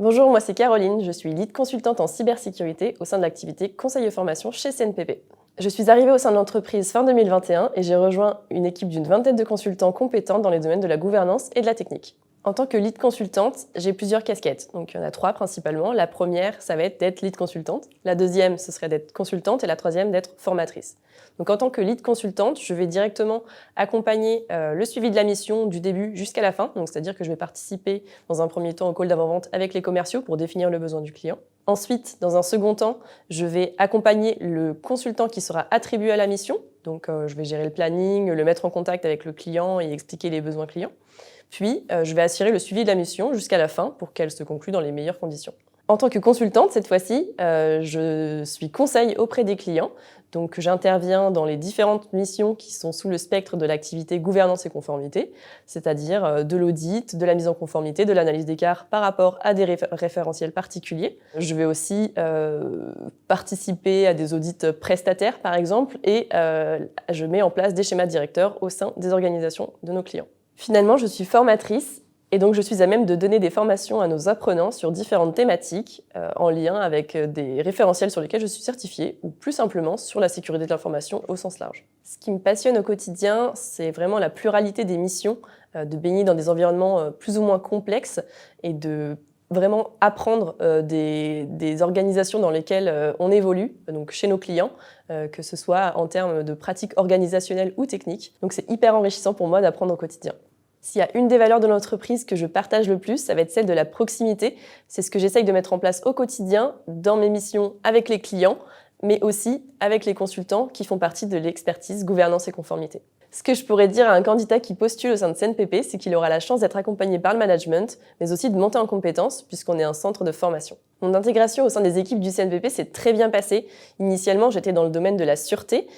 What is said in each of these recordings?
Bonjour, moi c'est Caroline, je suis lead consultante en cybersécurité au sein de l'activité conseil et formation chez CNPP. Je suis arrivée au sein de l'entreprise fin 2021 et j'ai rejoint une équipe d'une vingtaine de consultants compétents dans les domaines de la gouvernance et de la technique. En tant que lead consultante, j'ai plusieurs casquettes. Donc il y en a trois principalement. La première, ça va être d'être lead consultante. La deuxième, ce serait d'être consultante et la troisième, d'être formatrice. Donc en tant que lead consultante, je vais directement accompagner le suivi de la mission du début jusqu'à la fin. Donc c'est-à-dire que je vais participer dans un premier temps au call d'avant-vente avec les commerciaux pour définir le besoin du client. Ensuite, dans un second temps, je vais accompagner le consultant qui sera attribué à la mission. Donc je vais gérer le planning, le mettre en contact avec le client et expliquer les besoins clients. Puis, je vais assurer le suivi de la mission jusqu'à la fin pour qu'elle se conclue dans les meilleures conditions. En tant que consultante, cette fois-ci, je suis conseil auprès des clients. Donc, j'interviens dans les différentes missions qui sont sous le spectre de l'activité gouvernance et conformité, c'est-à-dire de l'audit, de la mise en conformité, de l'analyse d'écart par rapport à des référentiels particuliers. Je vais aussi participer à des audits prestataires, par exemple, et je mets en place des schémas directeurs au sein des organisations de nos clients. Finalement, je suis formatrice et donc je suis à même de donner des formations à nos apprenants sur différentes thématiques en lien avec des référentiels sur lesquels je suis certifiée ou plus simplement sur la sécurité de l'information au sens large. Ce qui me passionne au quotidien, c'est vraiment la pluralité des missions, de baigner dans des environnements plus ou moins complexes et de vraiment apprendre des organisations dans lesquelles on évolue, donc chez nos clients, que ce soit en termes de pratiques organisationnelles ou techniques. Donc c'est hyper enrichissant pour moi d'apprendre au quotidien. S'il y a une des valeurs de l'entreprise que je partage le plus, ça va être celle de la proximité. C'est ce que j'essaye de mettre en place au quotidien dans mes missions avec les clients, mais aussi avec les consultants qui font partie de l'expertise gouvernance et conformité. Ce que je pourrais dire à un candidat qui postule au sein de CNPP, c'est qu'il aura la chance d'être accompagné par le management, mais aussi de monter en compétences, puisqu'on est un centre de formation. Mon intégration au sein des équipes du CNPP s'est très bien passée. Initialement, j'étais dans le domaine de la sûreté.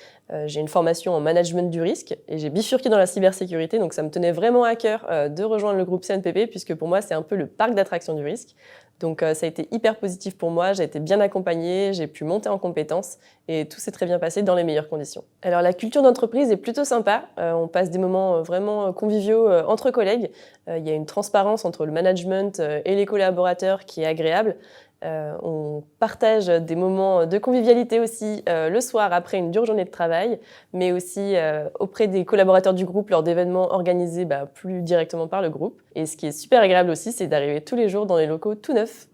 J'ai une formation en management du risque et j'ai bifurqué dans la cybersécurité, donc ça me tenait vraiment à cœur de rejoindre le groupe CNPP, puisque pour moi, c'est un peu le parc d'attraction du risque. Donc ça a été hyper positif pour moi, j'ai été bien accompagnée, j'ai pu monter en compétences et tout s'est très bien passé dans les meilleures conditions. Alors la culture d'entreprise est plutôt sympa, on passe des moments vraiment conviviaux entre collègues, il y a une transparence entre le management et les collaborateurs qui est agréable. On partage des moments de convivialité aussi le soir après une dure journée de travail, mais aussi auprès des collaborateurs du groupe lors d'événements organisés plus directement par le groupe. Et ce qui est super agréable aussi, c'est d'arriver tous les jours dans les locaux tout neufs.